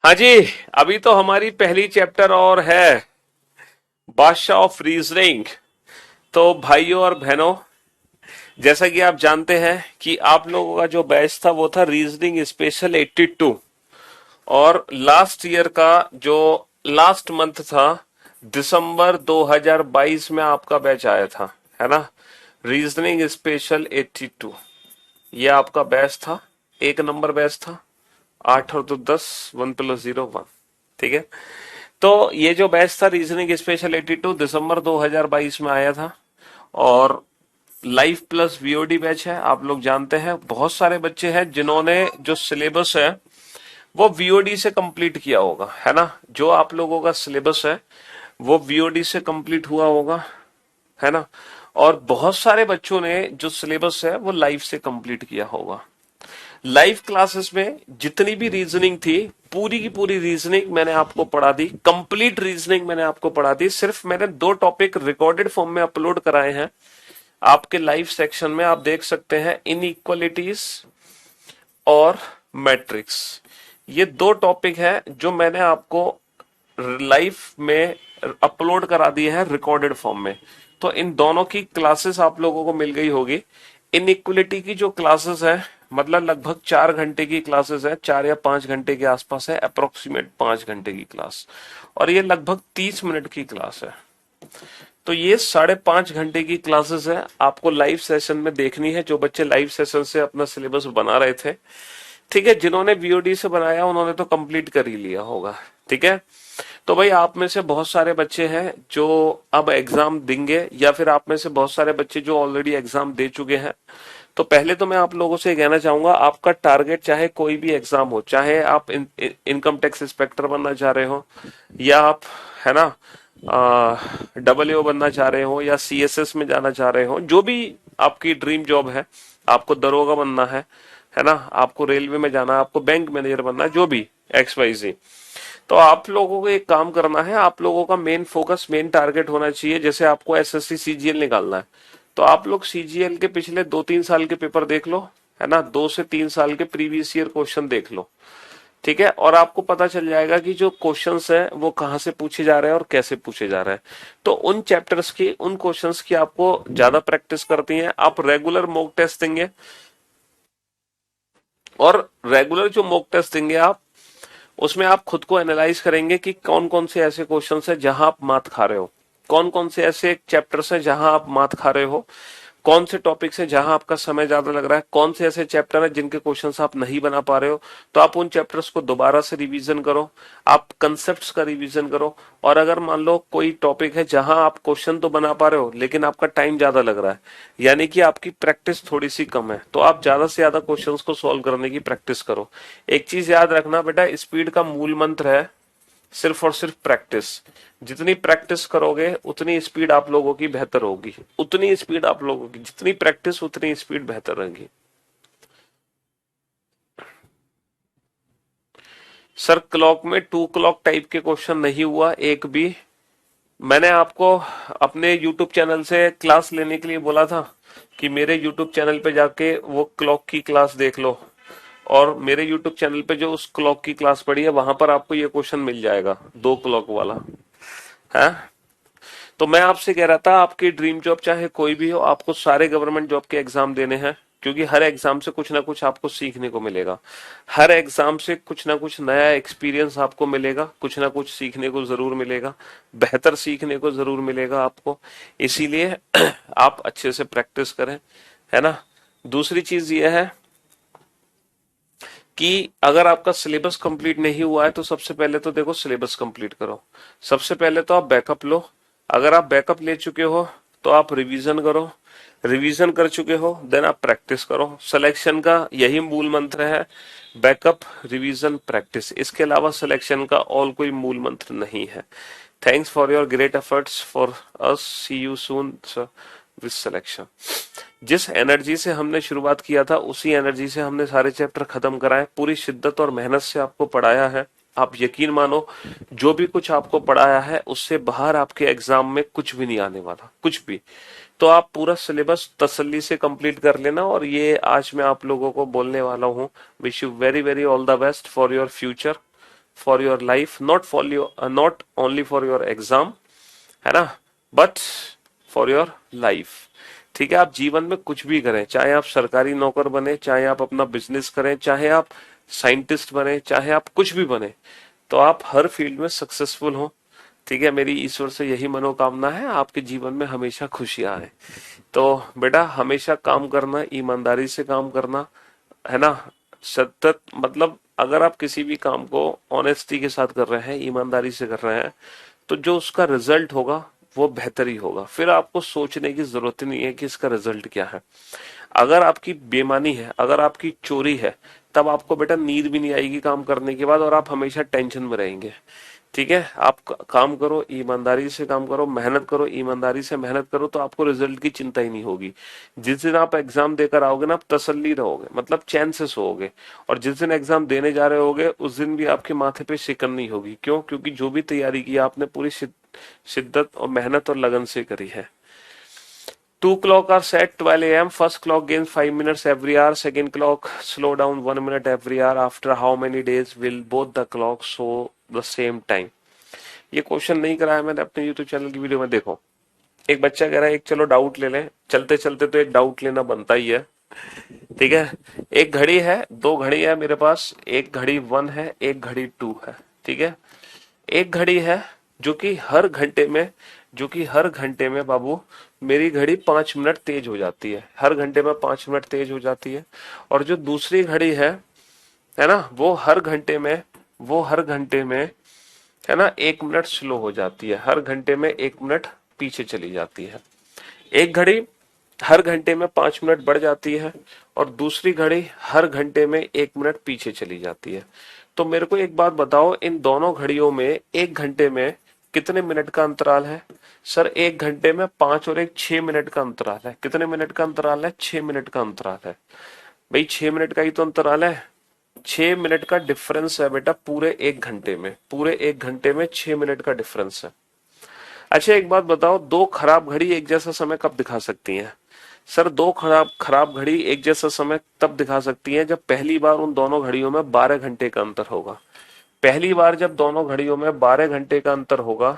हाँ जी। अभी तो हमारी पहली चैप्टर और है, बादशाह ऑफ रीजनिंग। तो भाइयों और बहनों, जैसा कि आप जानते हैं कि आप लोगों का जो बैच था वो था रीजनिंग स्पेशल 82। और लास्ट ईयर का जो लास्ट मंथ था, दिसंबर 2022 में आपका बैच आया था, है ना। रीजनिंग स्पेशल 82, ये आपका बैच था। एक नंबर बैच था। 8 और 2 10, 1+0 1। ठीक है। तो ये जो बैच था रीजनिंग स्पेशल 82 दिसंबर 2022 में आया था। और लाइव प्लस वीओडी बैच है। आप लोग जानते हैं बहुत सारे बच्चे हैं जिन्होंने जो सिलेबस है वो वीओडी से कंप्लीट किया होगा, है ना। जो आप लोगों का सिलेबस है वो वीओडी से कंप्लीट हुआ होगा, है ना। और बहुत सारे बच्चों ने जो सिलेबस है वो लाइव से कंप्लीट किया होगा। लाइव क्लासेस में जितनी भी रीजनिंग थी, पूरी की पूरी रीजनिंग मैंने आपको पढ़ा दी, कंप्लीट रीजनिंग मैंने आपको पढ़ा दी। सिर्फ मैंने दो टॉपिक रिकॉर्डेड फॉर्म में अपलोड कराए हैं आपके लाइव सेक्शन में। आप देख सकते हैं, इनइक्वालिटीज और मैट्रिक्स। ये दो टॉपिक है जो मैंने आपको लाइव में अपलोड करा दिए हैं रिकॉर्डेड फॉर्म में। तो इन दोनों की क्लासेस आप लोगों को मिल गई होगी। इनइक्वलिटी की जो क्लासेस है, मतलब लगभग 4 घंटे की क्लासेस है, 4 या 5 घंटे के आसपास है, अप्रोक्सीमेट 5 घंटे की क्लास। और ये लगभग 30 मिनट की क्लास है। तो ये 5.5 घंटे की क्लासेस है, आपको लाइव सेशन में देखनी है। जो बच्चे लाइव सेशन से अपना सिलेबस बना रहे थे, ठीक है, जिन्होंने वीओडी से बनाया उन्होंने तो कंप्लीट कर ही लिया होगा। ठीक है। तो भाई आप में से बहुत सारे बच्चे हैं जो अब एग्जाम देंगे, या फिर आप में से बहुत सारे बच्चे जो ऑलरेडी एग्जाम दे चुके हैं। तो पहले तो मैं आप लोगों से कहना चाहूंगा, आपका टारगेट चाहे कोई भी एग्जाम हो, चाहे आप इनकम टैक्स इंस्पेक्टर बनना चाह रहे हो, या आप, है ना, डबल ओ बनना चाह रहे हो, या सीएसएस में जाना चाह रहे हो, जो भी आपकी ड्रीम जॉब है, आपको दरोगा बनना है ना, आपको रेलवे में जाना है, आपको बैंक मैनेजर बनना है, जो भी एक्स वाई जी। तो आप लोगों को एक काम करना है, आप लोगों का मेन फोकस, मेन टारगेट होना चाहिए। जैसे आपको एसएससी सीजीएल निकालना है, तो आप लोग सीजीएल के पिछले 2-3 साल के पेपर देख लो, है ना, 2 से 3 साल के प्रीवियस ईयर क्वेश्चन देख लो। ठीक है। और आपको पता चल जाएगा कि जो क्वेश्चंस है वो कहाँ से पूछे जा रहे हैं और कैसे पूछे जा रहे हैं। तो उन चैप्टर्स की, उन क्वेश्चंस की आपको ज्यादा प्रैक्टिस करती है। आप रेगुलर मॉक टेस्ट देंगे, और रेगुलर जो मॉक टेस्ट देंगे आप, उसमें आप खुद को एनालाइज करेंगे कि कौन कौन से ऐसे क्वेश्चंस हैं जहां आप मात खा रहे हो, कौन कौन से ऐसे चैप्टर्स हैं जहां आप मात खा रहे हो, कौन से टॉपिक्स हैं जहां आपका समय ज्यादा लग रहा है, कौन से ऐसे चैप्टर हैं जिनके क्वेश्चंस आप नहीं बना पा रहे हो। तो आप उन चैप्टर्स को दोबारा से रिवीजन करो, आप कंसेप्ट्स का रिवीजन करो। और अगर मान लो कोई टॉपिक है जहां आप क्वेश्चन तो बना पा रहे हो लेकिन आपका टाइम ज्यादा लग रहा है, यानी कि आपकी प्रैक्टिस थोड़ी सी कम है, तो आप ज्यादा से ज्यादा क्वेश्चंस को सॉल्व करने की प्रैक्टिस करो। एक चीज याद रखना बेटा, स्पीड का मूल मंत्र है सिर्फ और सिर्फ प्रैक्टिस। जितनी प्रैक्टिस करोगे उतनी स्पीड आप लोगों की बेहतर होगी, उतनी स्पीड आप लोगों की, जितनी प्रैक्टिस उतनी स्पीड बेहतर रहेगी। सर क्लॉक में 2 क्लॉक टाइप के क्वेश्चन नहीं हुआ एक भी। मैंने आपको अपने यूट्यूब चैनल से क्लास लेने के लिए बोला था कि मेरे यूट्यूब चैनल पे जाके वो क्लॉक की क्लास देख लो, और मेरे यूट्यूब चैनल पे जो उस क्लॉक की क्लास पड़ी है वहां पर आपको ये क्वेश्चन मिल जाएगा, 2 क्लॉक वाला है। तो मैं आपसे कह रहा था, आपकी ड्रीम जॉब चाहे कोई भी हो, आपको सारे गवर्नमेंट जॉब के एग्जाम देने हैं, क्योंकि हर एग्जाम से कुछ ना कुछ आपको सीखने को मिलेगा। हर एग्जाम से कुछ ना कुछ नया एक्सपीरियंस आपको मिलेगा, कुछ ना कुछ सीखने को जरूर मिलेगा, बेहतर सीखने को जरूर मिलेगा आपको। इसीलिए आप अच्छे से प्रैक्टिस करें, है ना। दूसरी चीज यह है कि अगर आपका सिलेबस कंप्लीट नहीं हुआ है तो सबसे पहले तो देखो सिलेबस कंप्लीट करो। सबसे पहले तो आप बैकअप लो। अगर आप बैकअप ले चुके हो तो आप रिवीजन करो। रिवीजन कर चुके हो देन आप प्रैक्टिस करो। सिलेक्शन का यही मूल मंत्र है, बैकअप, रिवीजन, प्रैक्टिस। इसके अलावा सिलेक्शन का और कोई मूल मंत्र नहीं है। Thanks for your great efforts for us, see you soon with selection. जिस एनर्जी से हमने शुरुआत किया था उसी एनर्जी से हमने सारे चैप्टर खत्म कराए, पूरी शिद्दत और मेहनत से आपको पढ़ाया है। आप यकीन मानो, जो भी कुछ आपको पढ़ाया है उससे बाहर आपके एग्जाम में कुछ भी नहीं आने वाला, कुछ भी। तो आप पूरा सिलेबस तसल्ली से कंप्लीट कर लेना, और ये आज मैं आप लोगों को बोलने वाला हूँ, wish you very very all the best for your future. For your life, not only for your exam, है ना, बट फॉर योर लाइफ। ठीक है, आप जीवन में कुछ भी करें, चाहे आप सरकारी नौकर बने, चाहे आप अपना बिजनेस करें, चाहे आप साइंटिस्ट बने, चाहे आप कुछ भी बने, तो आप हर फील्ड में सक्सेसफुल हो। ठीक है, मेरी ईश्वर से यही मनोकामना है, आपके जीवन में हमेशा खुशियां आए। तो बेटा हमेशा काम करना, ईमानदारी से काम करना, है ना, सतत, मतलब अगर आप किसी भी काम को ऑनेस्टी के साथ कर रहे हैं, ईमानदारी से कर रहे हैं, तो जो उसका रिजल्ट होगा वो बेहतर ही होगा। फिर आपको सोचने की जरूरत ही नहीं है कि इसका रिजल्ट क्या है। अगर आपकी बेईमानी है, अगर आपकी चोरी है, तब आपको बेटा नींद भी नहीं आएगी काम करने के बाद, और आप हमेशा टेंशन में रहेंगे। ठीक है, आप काम करो, ईमानदारी से काम करो, मेहनत करो, ईमानदारी से मेहनत करो, तो आपको रिजल्ट की चिंता ही नहीं होगी। जिस दिन आप एग्जाम देकर आओगे ना, आप तसल्ली रहोगे, मतलब चैन से सोओगे। और जिस दिन एग्जाम देने जा रहे होगे, उस दिन भी आपके माथे पे शिकन नहीं होगी। क्यों? क्योंकि जो भी तैयारी की आपने पूरी शिद्दत और मेहनत और लगन से करी है। Two clock are set 12 a.m. First clock gains 5 minutes every hour. Second clock slow down 1 minute every hour. After how many days will both the clocks show the same time? ये क्वेश्चन नहीं कराया मैंने अपने YouTube channel की video में। देखो, एक बच्चा कह रहा है एक चलो डाउट ले लें, चलते चलते तो एक डाउट लेना बनता ही है। ठीक है, एक घड़ी है, दो घड़ी है मेरे पास, एक घड़ी 1 है, एक घड़ी 2 है। ठीक है, एक घड़ी है जो कि हर घंटे में, बाबू मेरी घड़ी 5 मिनट तेज हो जाती है, हर घंटे में 5 मिनट तेज हो जाती है। और जो दूसरी घड़ी है ना, वो हर घंटे में, है ना, 1 मिनट स्लो हो जाती है, हर घंटे में 1 मिनट पीछे चली जाती है। एक घड़ी हर घंटे में 5 मिनट बढ़ जाती है, और दूसरी घड़ी हर घंटे में 1 मिनट पीछे चली जाती है। तो मेरे को एक बात बताओ, इन दोनों घड़ियों में एक घंटे में कितने मिनट का अंतराल है? सर एक घंटे में 5 और एक 6 मिनट का अंतराल है। कितने मिनट का अंतराल है? 6 मिनट का अंतराल है। भाई 6 मिनट का ही तो अंतराल है, 6 मिनट का डिफरेंस है बेटा पूरे एक घंटे में, पूरे एक घंटे में 6 मिनट का डिफरेंस है। अच्छा एक बात बताओ, दो खराब घड़ी एक जैसा समय कब दिखा सकती हैं? सर दो खराब घड़ी एक जैसा समय तब दिखा सकती हैं जब पहली बार उन दोनों घड़ियों में 12 घंटे का अंतर होगा। पहली बार जब दोनों घड़ियों में 12 घंटे का अंतर होगा,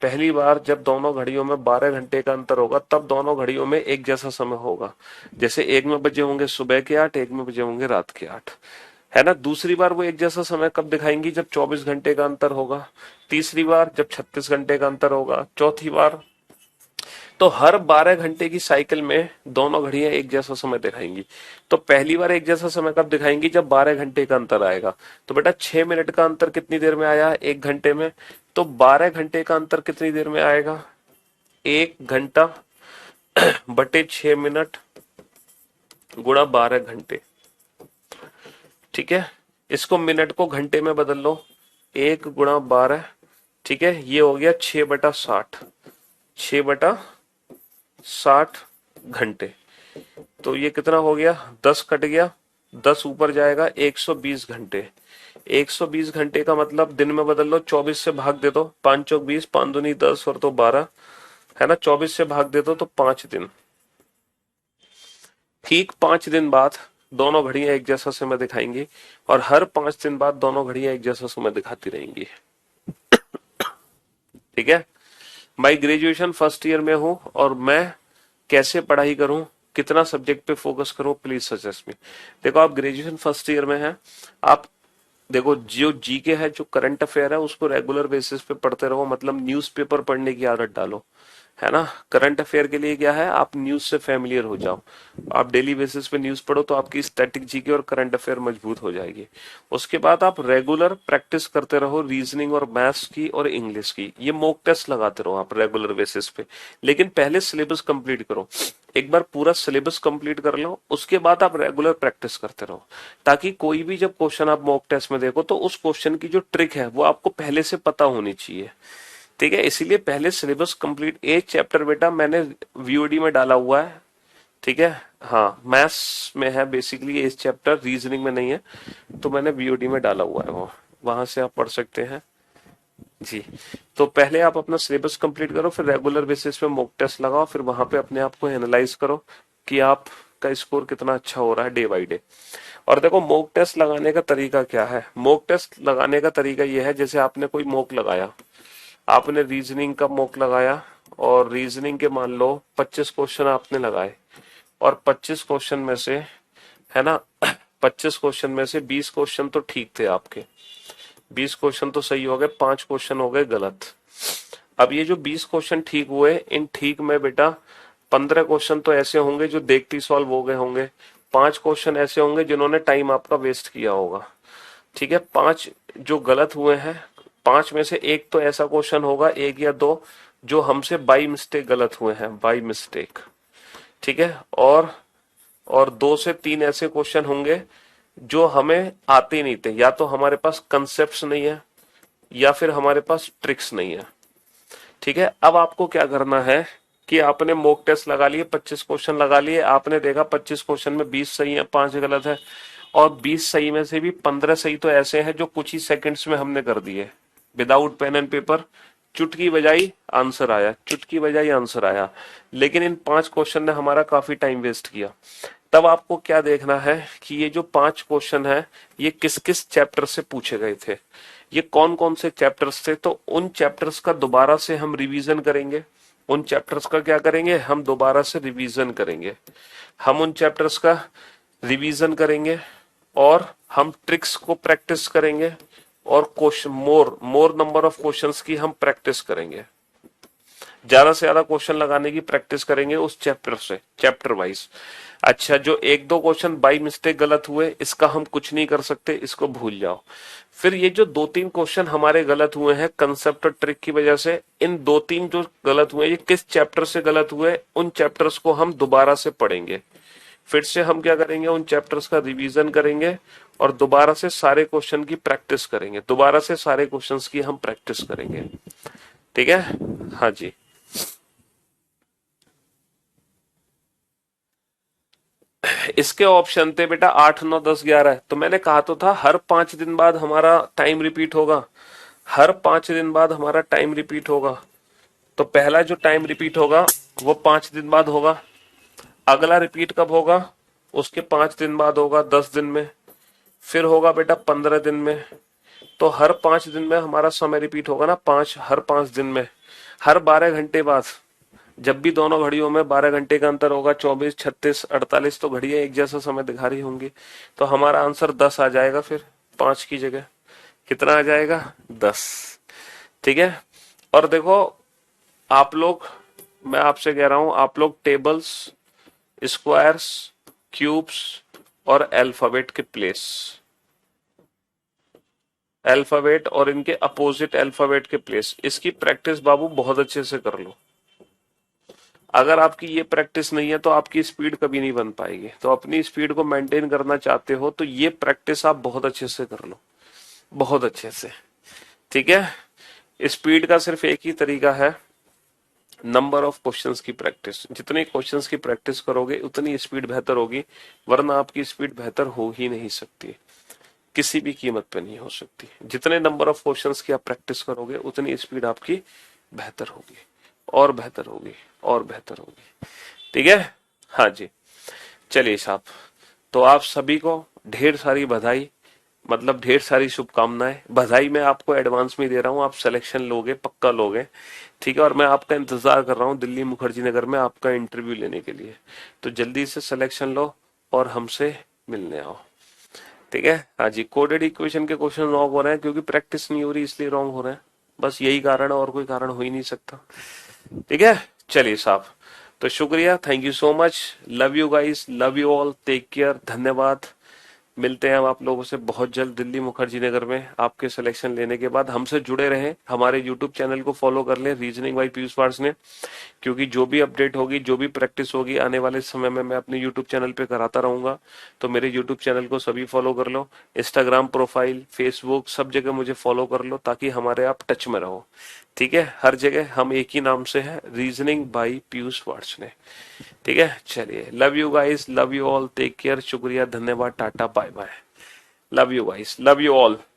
पहली बार जब दोनों घड़ियों में 12 घंटे का अंतर होगा, तब दोनों घड़ियों में एक जैसा समय होगा। जैसे एक में बजे होंगे सुबह के 8, एक में बजे होंगे रात के 8, है ना। दूसरी बार वो एक जैसा समय कब दिखाएंगी? जब 24 घंटे का अंतर होगा। तीसरी बार जब 36 घंटे का अंतर होगा। चौथी बार तो हर 12 घंटे की साइकिल में दोनों घड़ियां एक जैसा समय दिखाएंगी। तो पहली बार एक जैसा समय कब दिखाएंगी? जब 12 घंटे का अंतर आएगा। तो बेटा 6 मिनट का अंतर कितनी देर में आया? एक घंटे में। तो 12 घंटे का अंतर कितनी देर में आएगा? 1 घंटा बटे 6 मिनट गुणा 12 घंटे। ठीक है, इसको मिनट को घंटे में बदल लो, 1 गुणा 12। ठीक है, ये हो गया 6/60, 6/60 घंटे। तो ये कितना हो गया? 10 कट गया, 10 ऊपर जाएगा, 120 घंटे। 120 घंटे का मतलब दिन में बदल लो, 24 से भाग दे दो, 5 चौक 20, 5 दूनी 10 और तो 12, है ना। 24 से भाग दे दो तो 5 दिन। ठीक 5 दिन बाद दोनों घड़ियां एक जैसा समय दिखाएंगी, और हर 5 दिन बाद दोनों घड़ियां एक जैसा समय दिखाती रहेंगी। ठीक है, मैं ग्रेजुएशन फर्स्ट ईयर में हूं, और मैं कैसे पढ़ाई करूं, कितना सब्जेक्ट पे फोकस करूं, प्लीज सजेस्ट मी। देखो आप ग्रेजुएशन फर्स्ट ईयर में हैं, आप देखो जो जीके है, जो करंट अफेयर है, उसको रेगुलर बेसिस पे पढ़ते रहो, मतलब न्यूज़पेपर पढ़ने की आदत डालो, है ना। करंट अफेयर के लिए क्या है, आप न्यूज से फेमिलियर हो जाओ, आप डेली बेसिस पे न्यूज पढ़ो, तो आपकी स्टैटिक जीके और करंट अफेयर मजबूत हो जाएगी। उसके बाद आप रेगुलर प्रैक्टिस करते रहो रीजनिंग और मैथ्स की और इंग्लिश की, ये मॉक टेस्ट लगाते रहो आप रेगुलर बेसिस पे। लेकिन पहले सिलेबस कंप्लीट करो, एक बार पूरा सिलेबस कंप्लीट कर लो, उसके बाद आप रेगुलर प्रैक्टिस करते रहो, ताकि कोई भी जब क्वेश्चन आप मॉक टेस्ट में देखो, तो उस क्वेश्चन की जो ट्रिक है वो आपको पहले से पता होनी चाहिए। ठीक है, इसीलिए पहले सिलेबस कंप्लीट। एक चैप्टर बेटा मैंने वीओडी में डाला हुआ है, ठीक है, हाँ मैथ्स में है बेसिकली इस चैप्टर, रीजनिंग में नहीं है, तो मैंने वीओडी में डाला हुआ है, वो वहां से आप पढ़ सकते हैं जी। तो पहले आप अपना सिलेबस कंप्लीट करो, फिर रेगुलर बेसिस पे मॉक टेस्ट लगाओ, फिर वहां पे अपने आप को एनालाइज करो कि आपका स्कोर कितना अच्छा हो रहा है डे बाय डे। और देखो मॉक टेस्ट लगाने का तरीका क्या है। मॉक टेस्ट लगाने का तरीका यह है, जैसे आपने कोई मॉक लगाया, आपने रीजनिंग का मॉक लगाया और रीजनिंग के मान लो 25 क्वेश्चन आपने लगाए और 25 क्वेश्चन में से, है ना, 25 क्वेश्चन में से 20 क्वेश्चन तो ठीक थे आपके, 20 क्वेश्चन तो सही हो गए, 5 क्वेश्चन हो गए गलत। अब ये जो 20 क्वेश्चन ठीक हुए, इन ठीक में बेटा 15 क्वेश्चन तो ऐसे होंगे जो देखते ही सॉल्व हो गए होंगे, 5 क्वेश्चन ऐसे होंगे जिन्होंने टाइम आपका वेस्ट किया होगा। ठीक है, 5 जो गलत हुए हैं, 5 में से एक तो ऐसा क्वेश्चन होगा, एक या दो जो हमसे बाई मिस्टेक गलत हुए हैं, बाई मिस्टेक। ठीक है, और 2 से 3 ऐसे क्वेश्चन होंगे जो हमें आते ही नहीं थे, या तो हमारे पास कंसेप्ट नहीं है या फिर हमारे पास ट्रिक्स नहीं है। ठीक है, अब आपको क्या करना है कि आपने मॉक टेस्ट लगा लिए, 25 क्वेश्चन लगा लिए, आपने देखा 25 क्वेश्चन में 20 सही है, 5 गलत है, और 20 सही में से भी 15 सही तो ऐसे हैं जो कुछ ही सेकंड्स में हमने कर दिए, विदाउट पेन एंड पेपर, चुटकी बजाई आंसर आया, चुटकी बजाई आंसर आया। लेकिन इन 5 क्वेश्चन ने हमारा काफी टाइम वेस्ट किया। तब आपको क्या देखना है कि ये जो 5 क्वेश्चन है ये किस किस चैप्टर से पूछे गए थे, ये कौन कौन से चैप्टर्स थे। तो उन चैप्टर्स का दोबारा से हम रिवीजन करेंगे, उन चैप्टर्स का क्या करेंगे, हम दोबारा से रिवीजन करेंगे, हम उन चैप्टर्स का रिवीजन करेंगे और हम ट्रिक्स को प्रैक्टिस करेंगे और question more number of questions की हम प्रैक्टिस करेंगे, ज्यादा से ज्यादा क्वेश्चन लगाने की प्रैक्टिस करेंगे उस चैप्टर से, चैप्टर वाइज। अच्छा, जो एक दो क्वेश्चन बाई मिस्टेक गलत हुए इसका हम कुछ नहीं कर सकते, इसको भूल जाओ। फिर ये जो 2-3 क्वेश्चन हमारे गलत हुए हैं कंसेप्ट और ट्रिक की वजह से, इन 2-3 जो गलत हुए ये किस चैप्टर से गलत हुए, उन चैप्टर्स को हम दोबारा से पढ़ेंगे। फिर से हम क्या करेंगे, उन चैप्टर्स का रिवीजन करेंगे और दोबारा से सारे क्वेश्चन की प्रैक्टिस करेंगे, दोबारा से सारे क्वेश्चंस की हम प्रैक्टिस करेंगे। ठीक है, हाँ जी। इसके ऑप्शन थे बेटा 8, 9, 10, 11। तो मैंने कहा तो था हर 5 दिन बाद हमारा टाइम रिपीट होगा, हर 5 दिन बाद हमारा टाइम रिपीट होगा। तो पहला जो टाइम रिपीट होगा वो 5 दिन बाद होगा, अगला रिपीट कब होगा, उसके 5 दिन बाद होगा, 10 दिन में, फिर होगा बेटा 15 दिन में। तो हर 5 दिन में हमारा समय रिपीट होगा ना, हर 5 दिन में, हर 12 घंटे बाद। जब भी दोनों घड़ियों में 12 घंटे का अंतर होगा, 24, 36, 48, तो घड़ियां एक जैसा समय दिखा रही होंगी, तो हमारा आंसर 10 आ जाएगा। फिर 5 की जगह कितना आ जाएगा, 10। ठीक है, और देखो आप लोग, मैं आपसे कह रहा हूं, आप लोग टेबल्स, स्क्वायर्स, क्यूब्स और अल्फाबेट के प्लेस, अल्फाबेट और इनके अपोजिट अल्फाबेट के प्लेस, इसकी प्रैक्टिस बाबू बहुत अच्छे से कर लो। अगर आपकी ये प्रैक्टिस नहीं है तो आपकी स्पीड कभी नहीं बन पाएगी। तो अपनी स्पीड को मेंटेन करना चाहते हो तो ये प्रैक्टिस आप बहुत अच्छे से कर लो, बहुत अच्छे से। ठीक है, स्पीड का सिर्फ एक ही तरीका है, नंबर ऑफ क्वेश्चंस की प्रैक्टिस। जितने क्वेश्चंस की प्रैक्टिस करोगे उतनी स्पीड बेहतर होगी, वरना आपकी स्पीड बेहतर हो ही नहीं सकती, किसी भी कीमत पे नहीं हो सकती। जितने नंबर ऑफ क्वेश्चंस की आप प्रैक्टिस करोगे उतनी स्पीड आपकी बेहतर होगी और बेहतर होगी और बेहतर होगी। ठीक है, हाँ जी। चलिए साहब, तो आप सभी को ढेर सारी बधाई, मतलब ढेर सारी शुभकामनाएं। बधाई मैं आपको एडवांस में दे रहा हूं, आप सिलेक्शन लोगे, पक्का लोगे। ठीक है, और मैं आपका इंतजार कर रहा हूं दिल्ली मुखर्जी नगर में आपका इंटरव्यू लेने के लिए। तो जल्दी से सिलेक्शन लो और हमसे मिलने आओ। ठीक है, हाँ जी। कोडेड इक्वेशन के क्वेश्चन रॉन्ग हो रहे हैं क्योंकि प्रैक्टिस नहीं हो रही, इसलिए रॉन्ग हो रहे हैं, बस यही कारण है, और कोई कारण हो ही नहीं सकता। ठीक है, चलिए साहब, तो शुक्रिया, thank you so much, love you guys, love you all, take care, धन्यवाद। मिलते हैं हम आप लोगों से बहुत जल्द दिल्ली मुखर्जी नगर में आपके सिलेक्शन लेने के बाद। हमसे जुड़े रहें, हमारे यूट्यूब चैनल को फॉलो कर लें, रीजनिंग बाय पीयूष पार्स ने, क्योंकि जो भी अपडेट होगी, जो भी प्रैक्टिस होगी आने वाले समय में मैं अपने यूट्यूब चैनल पे कराता रहूंगा। तो मेरे यूट्यूब चैनल को सभी फॉलो कर लो, इंस्टाग्राम प्रोफाइल, फेसबुक, सब जगह मुझे फॉलो कर लो ताकि हमारे आप टच में रहो। ठीक है, हर जगह हम एक ही नाम से है, रीजनिंग बाय पीयूष पार्स ने। ठीक है, चलिए, love you guys, love you all, take care, शुक्रिया, धन्यवाद, टाटा, bye bye, love you guys, love you all.